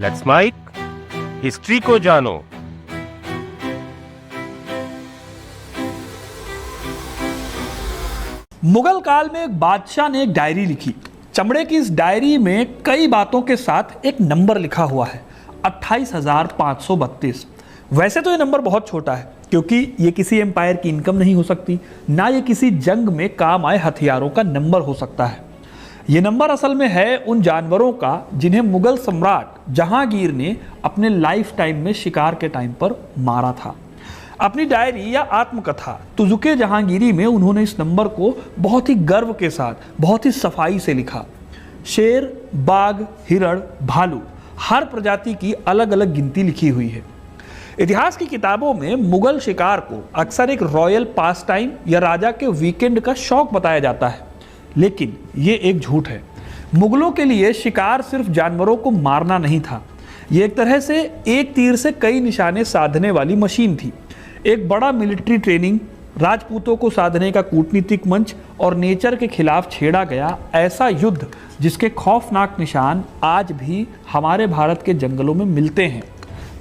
Let's mic history को जानो। मुगल काल में एक बादशाह ने एक डायरी लिखी। चमड़े की इस डायरी में कई बातों के साथ एक नंबर लिखा हुआ है, 28,532। वैसे तो ये नंबर बहुत छोटा है, क्योंकि ये किसी एम्पायर की इनकम नहीं हो सकती, ना ये किसी जंग में काम आए हथियारों का नंबर हो सकता है। ये नंबर असल में है उन जानवरों का जिन्हें मुगल सम्राट जहांगीर ने अपने लाइफ टाइम में शिकार के टाइम पर मारा था। अपनी डायरी या आत्मकथा तुजुके जहांगीरी में उन्होंने इस नंबर को बहुत ही गर्व के साथ, बहुत ही सफाई से लिखा। शेर, बाघ, हिरण, भालू, हर प्रजाति की अलग अलग गिनती लिखी हुई है। इतिहास की किताबों में मुगल शिकार को अक्सर एक रॉयल पास टाइम या राजा के वीकेंड का शौक बताया जाता है, लेकिन ये एक झूठ है। मुगलों के लिए शिकार सिर्फ जानवरों को मारना नहीं था, ये एक तरह से एक तीर से कई निशाने साधने वाली मशीन थी। एक बड़ा मिलिट्री ट्रेनिंग, राजपूतों को साधने का कूटनीतिक मंच और नेचर के खिलाफ छेड़ा गया ऐसा युद्ध जिसके खौफनाक निशान आज भी हमारे भारत के जंगलों में मिलते हैं।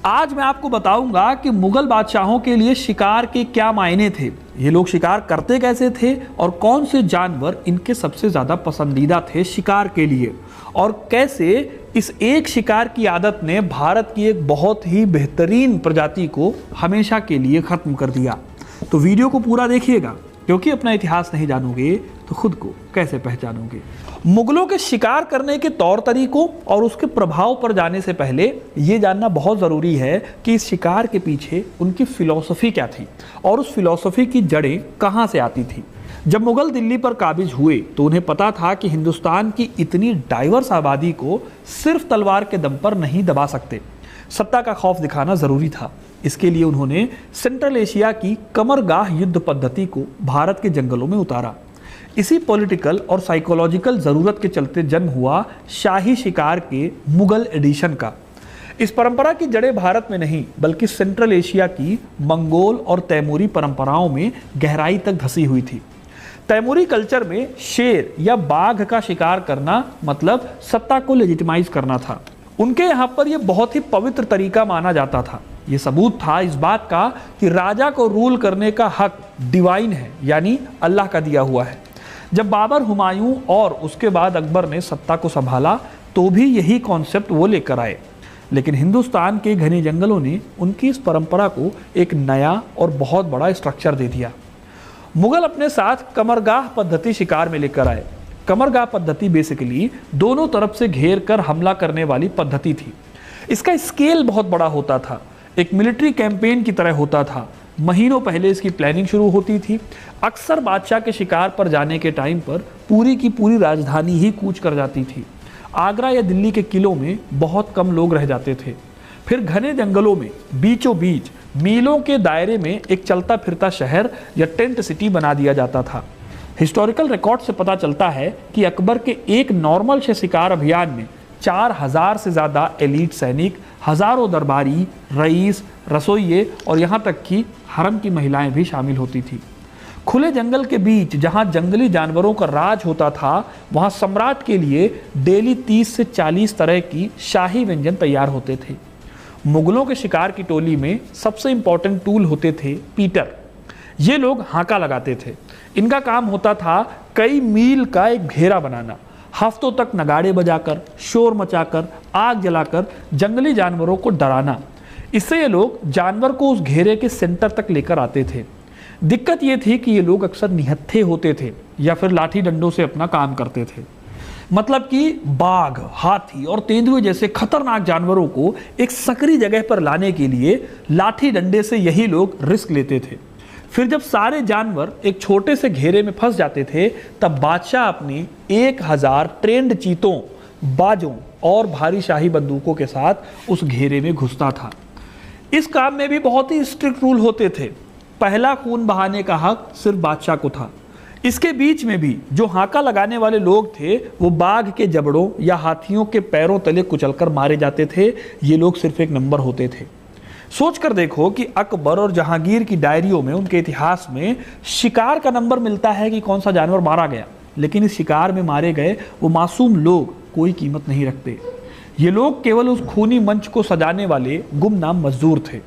आज मैं आपको बताऊंगा कि मुगल बादशाहों के लिए शिकार के क्या मायने थे, ये लोग शिकार करते कैसे थे और कौन से जानवर इनके सबसे ज़्यादा पसंदीदा थे शिकार के लिए, और कैसे इस एक शिकार की आदत ने भारत की एक बहुत ही बेहतरीन प्रजाति को हमेशा के लिए ख़त्म कर दिया। तो वीडियो को पूरा देखिएगा, क्योंकि अपना इतिहास नहीं जानोगे तो खुद को कैसे पहचानोगे। मुगलों के शिकार करने के तौर तरीकों और उसके प्रभाव पर जाने से पहले ये जानना बहुत ज़रूरी है कि इस शिकार के पीछे उनकी फिलॉसफी क्या थी और उस फिलॉसफी की जड़ें कहाँ से आती थी। जब मुगल दिल्ली पर काबिज हुए तो उन्हें पता था कि हिंदुस्तान की इतनी डाइवर्स आबादी को सिर्फ तलवार के दम पर नहीं दबा सकते, सत्ता का खौफ दिखाना ज़रूरी था। इसके लिए उन्होंने सेंट्रल एशिया की कमरगाह युद्ध पद्धति को भारत के जंगलों में उतारा। इसी पॉलिटिकल और साइकोलॉजिकल ज़रूरत के चलते जन्म हुआ शाही शिकार के मुगल एडिशन का। इस परंपरा की जड़ें भारत में नहीं बल्कि सेंट्रल एशिया की मंगोल और तैमूरी परंपराओं में गहराई तक धसी हुई थी। तैमूरी कल्चर में शेर या बाघ का शिकार करना मतलब सत्ता को लेजिटिमाइज करना था। उनके यहाँ पर यह बहुत ही पवित्र तरीका माना जाता था। ये सबूत था इस बात का कि राजा को रूल करने का हक डिवाइन है, यानी अल्लाह का दिया हुआ है। जब बाबर, हुमायूं और उसके बाद अकबर ने सत्ता को संभाला तो भी यही कॉन्सेप्ट वो लेकर आए, लेकिन हिंदुस्तान के घने जंगलों ने उनकी इस परंपरा को एक नया और बहुत बड़ा स्ट्रक्चर दे दिया। मुगल अपने साथ कमरगाह पद्धति शिकार में लेकर आए। कमरगाह पद्धति बेसिकली दोनों तरफ से घेर कर हमला करने वाली पद्धति थी। इसका स्केल बहुत बड़ा होता था, एक मिलिट्री कैंपेन की तरह होता था। महीनों पहले इसकी प्लानिंग शुरू होती थी। अक्सर बादशाह के शिकार पर जाने के टाइम पर पूरी की पूरी राजधानी ही कूच कर जाती थी। आगरा या दिल्ली के किलों में बहुत कम लोग रह जाते थे। फिर घने जंगलों में बीचों बीच मीलों के दायरे में एक चलता फिरता शहर या टेंट सिटी बना दिया जाता था। हिस्टोरिकल रिकॉर्ड से पता चलता है कि अकबर के एक नॉर्मल शिकार अभियान में 4,000 से ज़्यादा एलीट सैनिक, हज़ारों दरबारी, रईस, रसोइये और यहाँ तक कि हरम की महिलाएं भी शामिल होती थी। खुले जंगल के बीच जहाँ जंगली जानवरों का राज होता था, वहाँ सम्राट के लिए डेली 30 से 40 तरह की शाही व्यंजन तैयार होते थे। मुगलों के शिकार की टोली में सबसे इंपॉर्टेंट टूल होते थे पीटर। ये लोग हांका लगाते थे। इनका काम होता था कई मील का एक घेरा बनाना, हफ्तों तक नगाड़े बजाकर, शोर मचाकर, आग जलाकर जंगली जानवरों को डराना। इससे ये लोग जानवर को उस घेरे के सेंटर तक लेकर आते थे। दिक्कत ये थी कि ये लोग अक्सर निहत्थे होते थे या फिर लाठी डंडों से अपना काम करते थे। मतलब कि बाघ, हाथी और तेंदुए जैसे खतरनाक जानवरों को एक सकरी जगह पर लाने के लिए लाठी डंडे से यही लोग रिस्क लेते थे। फिर जब सारे जानवर एक छोटे से घेरे में फंस जाते थे, तब बादशाह अपनी 1000 ट्रेंड चीतों, बाजों और भारी शाही बंदूकों के साथ उस घेरे में घुसता था। इस काम में भी बहुत ही स्ट्रिक्ट रूल होते थे। पहला खून बहाने का हक सिर्फ बादशाह को था। इसके बीच में भी जो हांका लगाने वाले लोग थे वो बाघ के जबड़ों या हाथियों के पैरों तले कुचलकर मारे जाते थे। ये लोग सिर्फ एक नंबर होते थे। सोच कर देखो कि अकबर और जहांगीर की डायरियों में, उनके इतिहास में शिकार का नंबर मिलता है कि कौन सा जानवर मारा गया, लेकिन इस शिकार में मारे गए वो मासूम लोग कोई कीमत नहीं रखते। ये लोग केवल उस खूनी मंच को सजाने वाले गुमनाम मजदूर थे।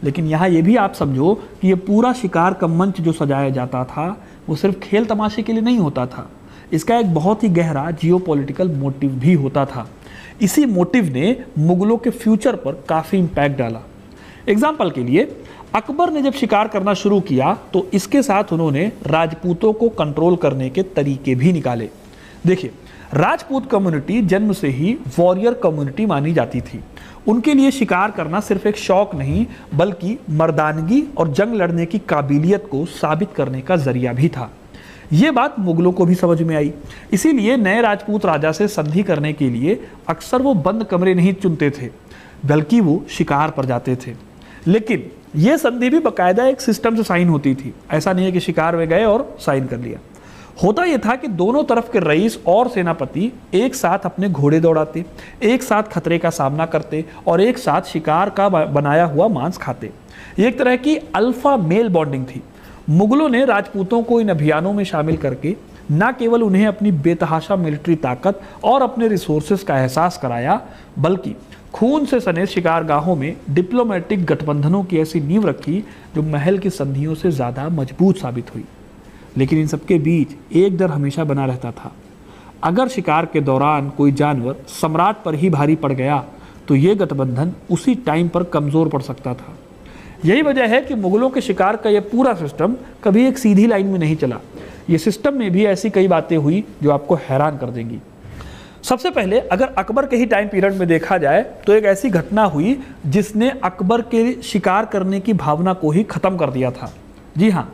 लेकिन यहाँ ये भी आप समझो कि ये पूरा शिकार का मंच जो सजाया जाता था वो सिर्फ खेल तमाशे के लिए नहीं होता था। इसका एक बहुत ही गहरा जियोपॉलिटिकल मोटिव भी होता था। इसी मोटिव ने मुगलों के फ्यूचर पर काफ़ी इम्पैक्ट डाला। एग्जाम्पल के लिए अकबर ने जब शिकार करना शुरू किया तो इसके साथ उन्होंने राजपूतों को कंट्रोल करने के तरीके भी निकाले। देखिए, राजपूत कम्युनिटी जन्म से ही वॉरियर कम्युनिटी मानी जाती थी। उनके लिए शिकार करना सिर्फ एक शौक नहीं बल्कि मर्दानगी और जंग लड़ने की काबिलियत को साबित करने का जरिया भी था। ये बात मुगलों को भी समझ में आई। इसीलिए नए राजपूत राजा से संधि करने के लिए अक्सर वो बंद कमरे नहीं चुनते थे बल्कि वो शिकार पर जाते थे। लेकिन ये संधि भी बाकायदा एक सिस्टम से साइन होती थी। ऐसा नहीं है कि शिकार में गए और साइन कर लिया। होता यह था कि दोनों तरफ के रईस और सेनापति एक साथ अपने घोड़े दौड़ाते, एक साथ खतरे का सामना करते और एक साथ शिकार का बनाया हुआ मांस खाते। ये एक तरह की अल्फा मेल बॉन्डिंग थी। मुगलों ने राजपूतों को इन अभियानों में शामिल करके न केवल उन्हें अपनी बेतहाशा मिलिट्री ताकत और अपने रिसोर्सेज का एहसास कराया बल्कि खून से सने शिकारगाहों में डिप्लोमेटिक गठबंधनों की ऐसी नींव रखी जो महल की संधियों से ज़्यादा मजबूत साबित हुई। लेकिन इन सबके बीच एक डर हमेशा बना रहता था। अगर शिकार के दौरान कोई जानवर सम्राट पर ही भारी पड़ गया तो ये गठबंधन उसी टाइम पर कमज़ोर पड़ सकता था। यही वजह है कि मुगलों के शिकार का यह पूरा सिस्टम कभी एक सीधी लाइन में नहीं चला। ये सिस्टम में भी ऐसी कई बातें हुई जो आपको हैरान कर देंगी। सबसे पहले अगर अकबर के ही टाइम पीरियड में देखा जाए तो एक ऐसी घटना हुई जिसने अकबर के शिकार करने की भावना को ही खत्म कर दिया था। जी हाँ,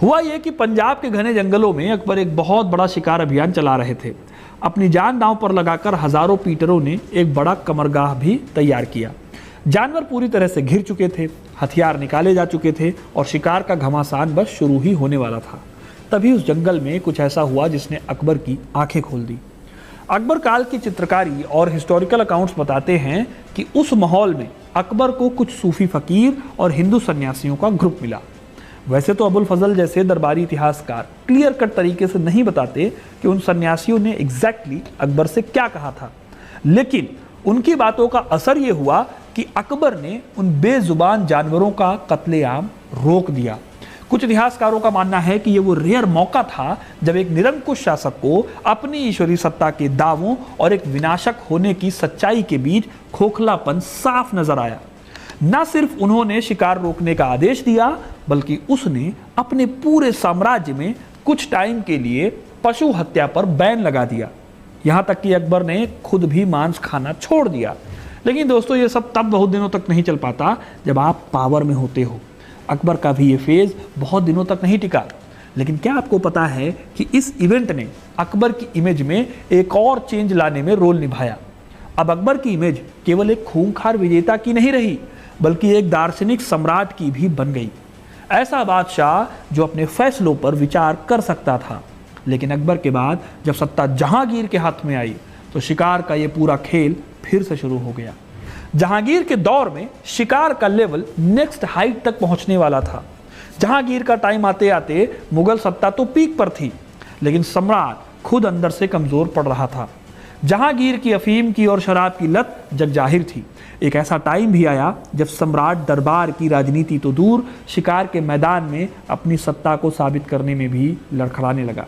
हुआ यह कि पंजाब के घने जंगलों में अकबर एक बहुत बड़ा शिकार अभियान चला रहे थे। अपनी जान दांव पर लगाकर हजारों पीटरों ने एक बड़ा कमरगाह भी तैयार किया। जानवर पूरी तरह से घिर चुके थे, हथियार निकाले जा चुके थे और शिकार का घमासान बस शुरू ही होने वाला था। तभी उस जंगल में कुछ ऐसा हुआ जिसने अकबर की आंखें खोल दी। अकबर काल की चित्रकारी और हिस्टोरिकल अकाउंट्स बताते हैं कि उस माहौल में अकबर को कुछ सूफी फकीर और हिंदू सन्यासियों का ग्रुप मिला। वैसे तो अबुल फजल जैसे दरबारी इतिहासकार क्लियर कट तरीके से नहीं बताते कि उन सन्यासियों ने एग्जैक्टली अकबर से क्या कहा था, लेकिन उनकी बातों का असर यह हुआ कि अकबर ने उन बेजुबान जानवरों का कत्लेआम रोक दिया। कुछ इतिहासकारों का मानना है कि यह वो रेयर मौका था जब एक निरंकुश शासक को अपनी ईश्वरीय सत्ता के दावों और एक विनाशक होने की सच्चाई के बीच खोखलापन साफ नजर आया। न सिर्फ उन्होंने शिकार रोकने का आदेश दिया बल्कि उसने अपने पूरे साम्राज्य में कुछ टाइम के लिए पशु हत्या पर बैन लगा दिया। यहां तक कि अकबर ने खुद भी मांस खाना छोड़ दिया। लेकिन दोस्तों, ये सब तब बहुत दिनों तक नहीं चल पाता जब आप पावर में होते हो। अकबर का भी ये फेज बहुत दिनों तक नहीं टिका। लेकिन क्या आपको पता है कि इस इवेंट ने अकबर की इमेज में एक और चेंज लाने में रोल निभाया। अब अकबर की इमेज केवल एक खूंखार विजेता की नहीं रही बल्कि एक दार्शनिक सम्राट की भी बन गई। ऐसा बादशाह जो अपने फैसलों पर विचार कर सकता था। लेकिन अकबर के बाद जब सत्ता जहांगीर के हाथ में आई तो शिकार का ये पूरा खेल फिर से शुरू हो गया। जहांगीर के दौर में शिकार का लेवल नेक्स्ट हाइट तक पहुंचने वाला था। जहांगीर का टाइम आते आते मुगल सत्ता तो पीक पर थी, लेकिन सम्राट खुद अंदर से कमजोर पड़ रहा था। जहांगीर की अफीम की और शराब की लत जग जाहिर थी। एक ऐसा टाइम भी आया जब सम्राट दरबार की राजनीति तो दूर, शिकार के मैदान में अपनी सत्ता को साबित करने में भी लड़खड़ाने लगा।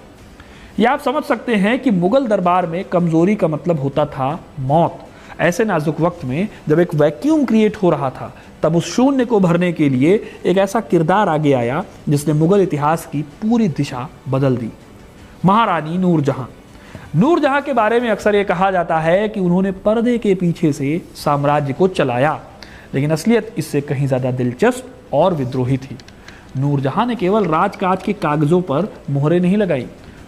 यह आप समझ सकते हैं कि मुगल दरबार में कमजोरी का मतलब होता था मौत। ऐसे नाजुक वक्त में जब एक वैक्यूम क्रिएट हो रहा था, तब उस शून्य को भरने के लिए एक ऐसा किरदार आगे आया जिसने मुगल इतिहास की पूरी दिशा बदल दी। महारानी नूरजहां। नूरजहां के बारे में अक्सर ये कहा जाता है कि उन्होंने पर्दे के पीछे से साम्राज्य को चलाया, लेकिन असलियत इससे कहीं ज्यादा दिलचस्प और विद्रोही थी। नूरजहां ने केवल राजकाज के कागजों पर मोहरें नहीं लगाई,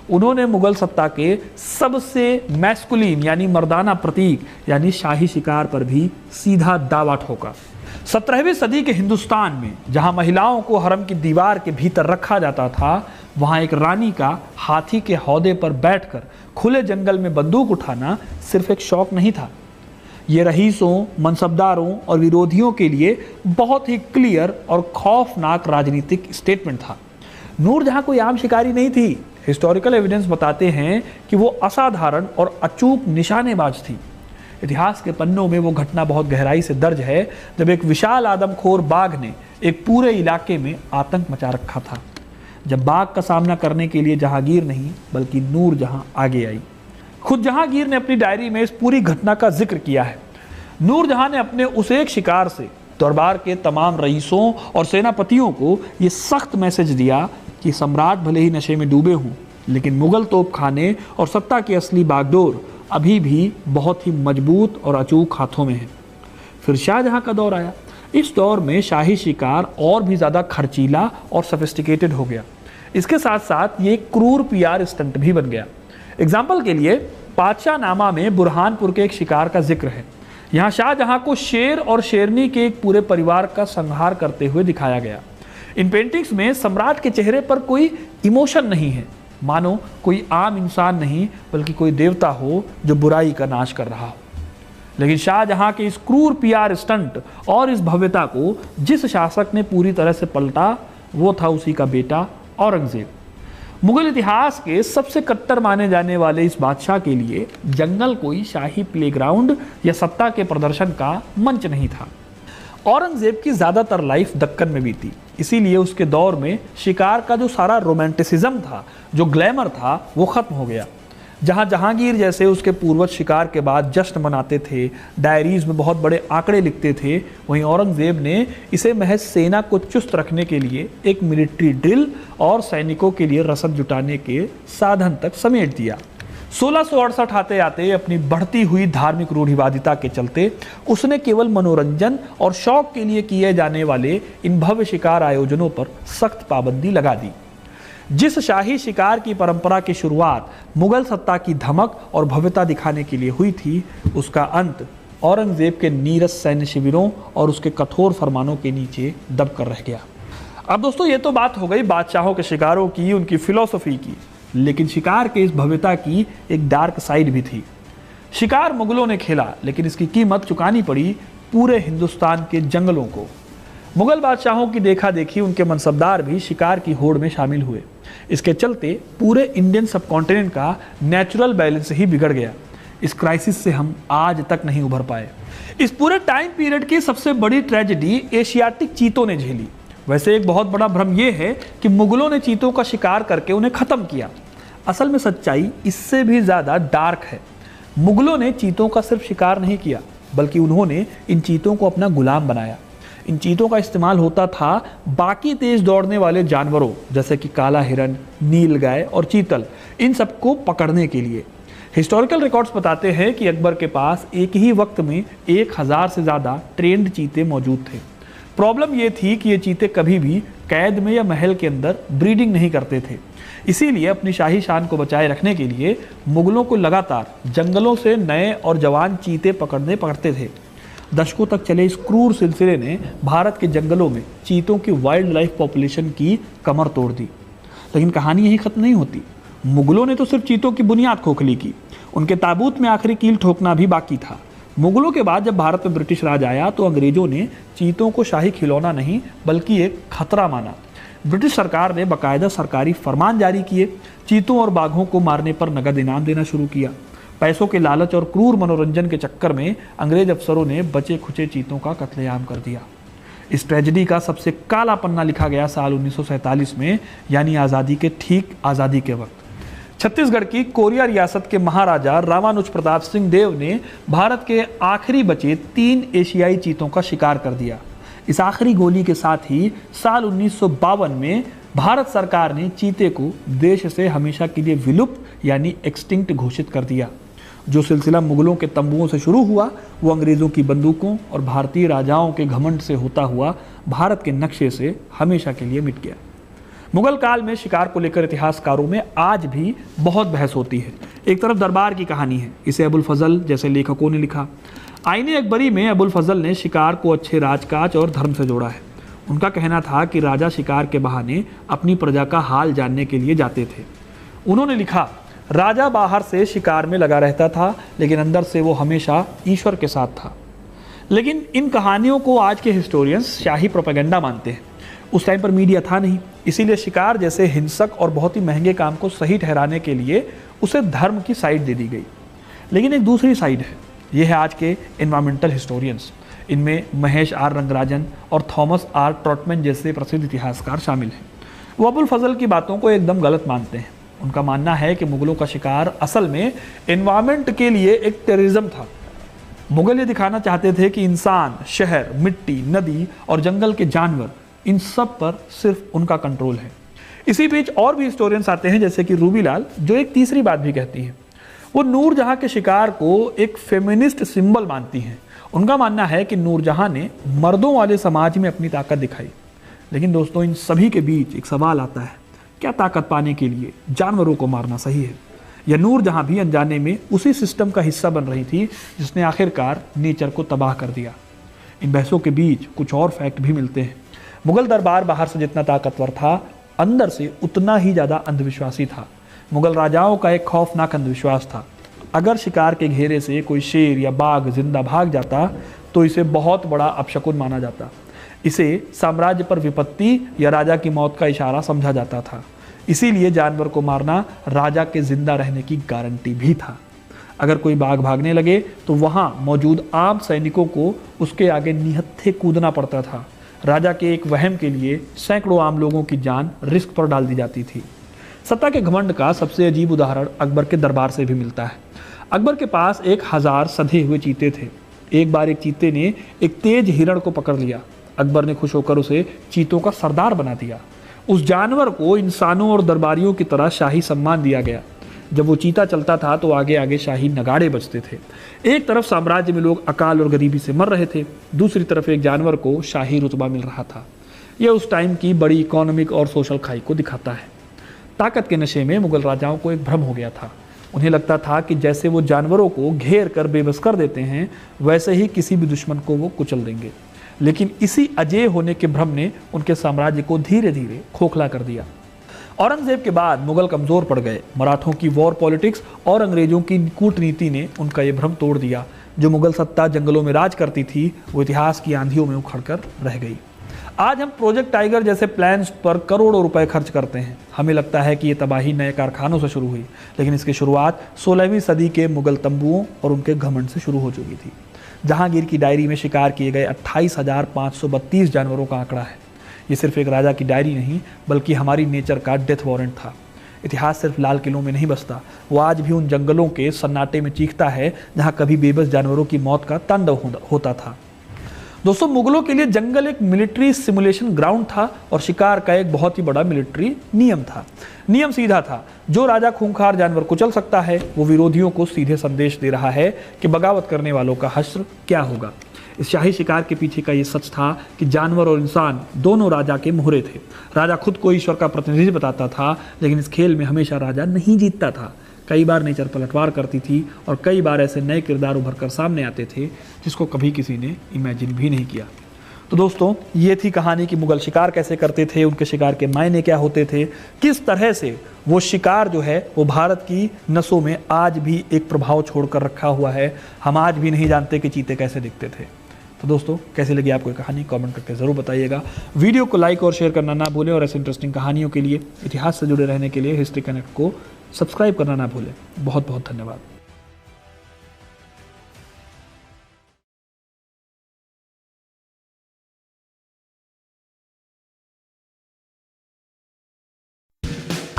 उन्होंने मुगल सत्ता के सबसे मैस्कुलिन यानी मर्दाना प्रतीक यानी शाही शिकार पर भी सीधा दावा ठोका। 17वीं सदी के हिंदुस्तान में जहां महिलाओं को हरम की दीवार के भीतर रखा जाता था, वहां एक रानी का हाथी के हौदे पर बैठकर खुले जंगल में बंदूक उठाना सिर्फ एक शौक नहीं था। ये रईसों, मनसबदारों और विरोधियों के लिए बहुत ही क्लियर और खौफनाक राजनीतिक स्टेटमेंट था। नूरजहां कोई आम शिकारी नहीं थी। हिस्टोरिकल एविडेंस बताते हैं कि वो असाधारण और अचूक निशानेबाज थी। इतिहास के पन्नों में वो घटना बहुत गहराई से दर्ज है जब एक विशाल आदमखोर बाघ ने एक पूरे इलाके में आतंक मचा रखा था। जब बाघ का सामना करने के लिए जहांगीर नहीं बल्कि नूरजहां आगे आई। खुद जहांगीर ने अपनी डायरी में इस पूरी घटना का जिक्र किया है। नूरजहां ने अपने उस एक शिकार से दरबार के तमाम रईसों और सेनापतियों को ये सख्त मैसेज दिया कि सम्राट भले ही नशे में डूबे हों, लेकिन मुगल तोपखाने और सत्ता की असली बागडोर अभी भी बहुत ही मजबूत और अचूक हाथों में है। फिर शाहजहां का दौर आया। इस दौर में शाही शिकार और भी ज़्यादा खर्चीला और सोफिस्टिकेटेड हो गया। इसके साथ साथ ये क्रूर पीआर स्टंट भी बन गया। एग्जाम्पल के लिए पातशाहनामा में बुरहानपुर के एक शिकार का जिक्र है। यहाँ शाहजहां को शेर और शेरनी के एक पूरे परिवार का संहार करते हुए दिखाया गया। इन पेंटिंग्स में सम्राट के चेहरे पर कोई इमोशन नहीं है, मानो कोई आम इंसान नहीं बल्कि कोई देवता हो जो बुराई का नाश कर रहा हो। लेकिन शाहजहां के इस क्रूर पीआर स्टंट और इस भव्यता को जिस शासक ने पूरी तरह से पलटा वो था उसी का बेटा औरंगजेब। मुगल इतिहास के सबसे कट्टर माने जाने वाले इस बादशाह के लिए जंगल कोई शाही प्लेग्राउंड या सत्ता के प्रदर्शन का मंच नहीं था। औरंगजेब की ज़्यादातर लाइफ दक्कन में बीती, इसीलिए उसके दौर में शिकार का जो सारा रोमांटिसिज्म था, जो ग्लैमर था, वो खत्म हो गया। जहां जहांगीर जैसे उसके पूर्वज शिकार के बाद जश्न मनाते थे, डायरीज में बहुत बड़े आंकड़े लिखते थे, वहीं औरंगजेब ने इसे महज सेना को चुस्त रखने के लिए एक मिलिट्री ड्रिल और सैनिकों के लिए रसद जुटाने के साधन तक समेट दिया। 1668 आते आते अपनी बढ़ती हुई धार्मिक रूढ़िवादिता के चलते उसने केवल मनोरंजन और शौक के लिए किए जाने वाले इन भव्य शिकार आयोजनों पर सख्त पाबंदी लगा दी। जिस शाही शिकार की परंपरा की शुरुआत मुगल सत्ता की धमक और भव्यता दिखाने के लिए हुई थी, उसका अंत औरंगजेब के नीरस सैन्य शिविरों और उसके कठोर फरमानों के नीचे दब कर रह गया। अब दोस्तों, ये तो बात हो गई बादशाहों के शिकारों की, उनकी फिलॉसफी की, लेकिन शिकार के इस भव्यता की एक डार्क साइड भी थी। शिकार मुगलों ने खेला, लेकिन इसकी कीमत चुकानी पड़ी पूरे हिंदुस्तान के जंगलों को। मुगल बादशाहों की देखा देखी उनके मनसबदार भी शिकार की होड़ में शामिल हुए। इसके चलते पूरे इंडियन सबकॉन्टिनेंट का नेचुरल बैलेंस ही बिगड़ गया। इस क्राइसिस से हम आज तक नहीं उभर पाए। इस पूरे टाइम पीरियड की सबसे बड़ी ट्रेजेडी एशियाटिक चीतों ने झेली। वैसे एक बहुत बड़ा भ्रम यह है कि मुगलों ने चीतों का शिकार करके उन्हें खत्म किया। असल में सच्चाई इससे भी ज्यादा डार्क है। मुगलों ने चीतों का सिर्फ शिकार नहीं किया, बल्कि उन्होंने इन चीतों को अपना गुलाम बनाया। इन चीतों का इस्तेमाल होता था बाकी तेज दौड़ने वाले जानवरों जैसे कि काला हिरन, नीलगाय और चीतल, इन सबको पकड़ने के लिए। हिस्टोरिकल रिकॉर्ड्स बताते हैं कि अकबर के पास एक ही वक्त में 1000 से ज़्यादा ट्रेंड चीते मौजूद थे। प्रॉब्लम ये थी कि ये चीते कभी भी कैद में या महल के अंदर ब्रीडिंग नहीं करते थे। इसीलिए अपनी शाही शान को बचाए रखने के लिए मुगलों को लगातार जंगलों से नए और जवान चीते पकड़ने पड़ते थे। दशकों तक चले इस क्रूर सिलसिले ने भारत के जंगलों में चीतों की वाइल्ड लाइफ पॉपुलेशन की कमर तोड़ दी। लेकिन कहानी यही खत्म नहीं होती। मुगलों ने तो सिर्फ चीतों की बुनियाद खोखली की, उनके ताबूत में आखिरी कील ठोकना भी बाकी था। मुगलों के बाद जब भारत में ब्रिटिश राज आया तो अंग्रेजों ने चीतों को शाही खिलौना नहीं बल्कि एक खतरा माना। ब्रिटिश सरकार ने बाकायदा सरकारी फरमान जारी किए, चीतों और बाघों को मारने पर नगद इनाम देना शुरू किया। पैसों के लालच और क्रूर मनोरंजन के चक्कर में अंग्रेज अफसरों ने बचे खुचे चीतों का कत्लेआम कर दिया। इस ट्रेजेडी का सबसे काला पन्ना लिखा गया साल 1947 में, यानी आज़ादी के ठीक आज़ादी के वक्त। छत्तीसगढ़ की कोरिया रियासत के महाराजा रामानुज प्रताप सिंह देव ने भारत के आखिरी बचे 3 एशियाई चीतों का शिकार कर दिया। इस आखिरी गोली के साथ ही साल 1952 में भारत सरकार ने चीते को देश से हमेशा के लिए विलुप्त यानी एक्सटिंक्ट घोषित कर दिया। जो सिलसिला मुगलों के तंबुओं से शुरू हुआ वो अंग्रेज़ों की बंदूकों और भारतीय राजाओं के घमंड से होता हुआ भारत के नक्शे से हमेशा के लिए मिट गया। मुगल काल में शिकार को लेकर इतिहासकारों में आज भी बहुत बहस होती है। एक तरफ दरबार की कहानी है, इसे अबुल फजल जैसे लेखकों ने लिखा। आईने अकबरी में अबुल फजल ने शिकार को अच्छे राजकाज और धर्म से जोड़ा है। उनका कहना था कि राजा शिकार के बहाने अपनी प्रजा का हाल जानने के लिए जाते थे। उन्होंने लिखा, राजा बाहर से शिकार में लगा रहता था लेकिन अंदर से वो हमेशा ईश्वर के साथ था। लेकिन इन कहानियों को आज के हिस्टोरियंस शाही प्रोपेगेंडा मानते हैं। उस टाइम पर मीडिया था नहीं, इसीलिए शिकार जैसे हिंसक और बहुत ही महंगे काम को सही ठहराने के लिए उसे धर्म की साइड दे दी गई। लेकिन एक दूसरी साइड है। ये है आज के एनवायरमेंटल हिस्टोरियंस। इनमें महेश आर रंगराजन और थॉमस आर ट्रॉटमैन जैसे प्रसिद्ध इतिहासकार शामिल हैं। वो अबुल फजल की बातों को एकदम गलत मानते हैं। उनका मानना है कि मुगलों का शिकार असल में एनवायरमेंट के लिए एक टेररिज्म था। मुगल ये दिखाना चाहते थे कि इंसान, शहर, मिट्टी, नदी और जंगल के जानवर, इन सब पर सिर्फ उनका कंट्रोल है। इसी बीच और भी हिस्टोरियंस आते हैं जैसे कि रूबी लाल, जो एक तीसरी बात भी कहती है। वो नूरजहां के शिकार को एक फेमिनिस्ट सिंबल मानती हैं। उनका मानना है कि नूरजहां ने मर्दों वाले समाज में अपनी ताकत दिखाई। लेकिन दोस्तों, इन सभी के बीच एक सवाल आता है, क्या ताकत पाने के लिए जानवरों को मारना सही है? या नूरजहां भी अनजाने में उसी सिस्टम का हिस्सा बन रही थी जिसने आखिरकार नेचर को तबाह कर दिया? इन बहसों के बीच कुछ और फैक्ट भी मिलते हैं। मुगल दरबार बाहर से जितना ताकतवर था, अंदर से उतना ही ज़्यादा अंधविश्वासी था। मुगल राजाओं का एक खौफनाक अंधविश्वास था। अगर शिकार के घेरे से कोई शेर या बाघ जिंदा भाग जाता तो इसे बहुत बड़ा अपशकुन माना जाता। इसे साम्राज्य पर विपत्ति या राजा की मौत का इशारा समझा जाता था। इसीलिए जानवर को मारना राजा के जिंदा रहने की गारंटी भी था। अगर कोई बाघ भागने लगे तो वहाँ मौजूद आम सैनिकों को उसके आगे निहत्थे कूदना पड़ता था। राजा के एक वहम के लिए सैकड़ों आम लोगों की जान रिस्क पर डाल दी जाती थी। सत्ता के घमंड का सबसे अजीब उदाहरण अकबर के दरबार से भी मिलता है। अकबर के पास 1000 सधे हुए चीते थे। एक बार एक चीते ने एक तेज हिरण को पकड़ लिया। अकबर ने खुश होकर उसे चीतों का सरदार बना दिया। उस जानवर को इंसानों और दरबारियों की तरह शाही सम्मान दिया गया। जब वो चीता चलता था तो आगे आगे शाही नगाड़े बजते थे। एक तरफ साम्राज्य में लोग अकाल और गरीबी से मर रहे थे, दूसरी तरफ एक जानवर को शाही रुतबा मिल रहा था। यह उस टाइम की बड़ी इकोनॉमिक और सोशल खाई को दिखाता है। ताकत के नशे में मुगल राजाओं को एक भ्रम हो गया था। उन्हें लगता था कि जैसे वो जानवरों को घेर कर बेबस कर देते हैं, वैसे ही किसी भी दुश्मन को वो कुचल देंगे। लेकिन इसी अजेय होने के भ्रम ने उनके साम्राज्य को धीरे धीरे खोखला कर दिया। औरंगजेब के बाद मुगल कमजोर पड़ गए। मराठों की वॉर पॉलिटिक्स और अंग्रेजों की कूटनीति ने उनका ये भ्रम तोड़ दिया। जो मुगल सत्ता जंगलों में राज करती थी, वो इतिहास की आंधियों में उखड़कर रह गई। आज हम प्रोजेक्ट टाइगर जैसे प्लान्स पर करोड़ों रुपए खर्च करते हैं। हमें लगता है कि ये तबाही नए कारखानों से शुरू हुई, लेकिन इसकी शुरुआत 16वीं सदी के मुगल तंबुओं और उनके घमंड से शुरू हो चुकी थी। जहांगीर की डायरी में शिकार किए गए 28,532 जानवरों का आंकड़ा है। ये सिर्फ एक राजा की डायरी नहीं, बल्कि हमारी नेचर का डेथ वारंट था। इतिहास सिर्फ लाल किलों में नहीं बसता, वो आज भी उन जंगलों के सन्नाटे में चीखता है जहाँ कभी बेबस जानवरों की मौत का तांडव होता था। दोस्तों, मुगलों के लिए जंगल एक मिलिट्री सिमुलेशन ग्राउंड था और शिकार का एक बहुत ही बड़ा मिलिट्री नियम था। नियम सीधा था, जो राजा खूंखार जानवर कुचल सकता है, वो विरोधियों को सीधे संदेश दे रहा है कि बगावत करने वालों का हश्र क्या होगा। इस शाही शिकार के पीछे का ये सच था कि जानवर और इंसान दोनों राजा के मोहरे थे। राजा खुद को ईश्वर का प्रतिनिधि बताता था, लेकिन इस खेल में हमेशा राजा नहीं जीतता था। कई बार नेचर पलटवार करती थी और कई बार ऐसे नए किरदार उभर कर सामने आते थे जिसको कभी किसी ने इमेजिन भी नहीं किया। तो दोस्तों, ये थी कहानी कि मुगल शिकार कैसे करते थे, उनके शिकार के मायने क्या होते थे, किस तरह से वो शिकार जो है वो भारत की नसों में आज भी एक प्रभाव छोड़कर रखा हुआ है। हम आज भी नहीं जानते कि चीते कैसे दिखते थे। तो दोस्तों, कैसी लगी आपको ये कहानी, कमेंट करके ज़रूर बताइएगा। वीडियो को लाइक और शेयर करना ना भूलें और ऐसे इंटरेस्टिंग कहानियों के लिए, इतिहास से जुड़े रहने के लिए हिस्ट्री कनेक्ट को सब्सक्राइब करना ना भूलें। बहुत बहुत धन्यवाद।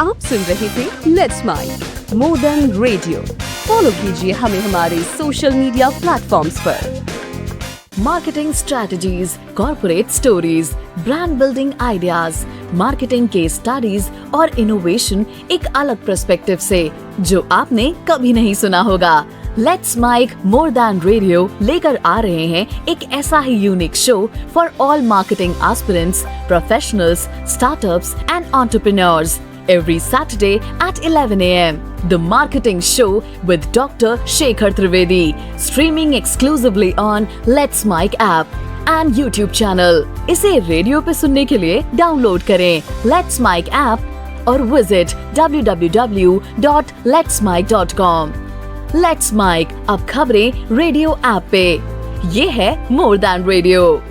आप सुन रहे थे let's mic more than radio. Follow कीजिए हमें हमारे सोशल मीडिया प्लेटफॉर्म्स पर। Marketing strategies, corporate stories, brand building ideas, marketing case studies और इनोवेशन एक अलग पर्सपेक्टिव से, जो आपने कभी नहीं सुना होगा। Let's mic more than radio लेकर आ रहे हैं एक ऐसा ही unique show for all marketing aspirants, professionals, startups and entrepreneurs every Saturday at 11 a.m. The Marketing Show with Dr. Shekhar Trivedi, streaming exclusively on Let's Mic app and YouTube channel. इसे radio पे सुनने के लिए download करें Let's Mic app और visit www.letsmic.com। Let's Mic अब खबरें radio app पे। ये है मोर देन रेडियो।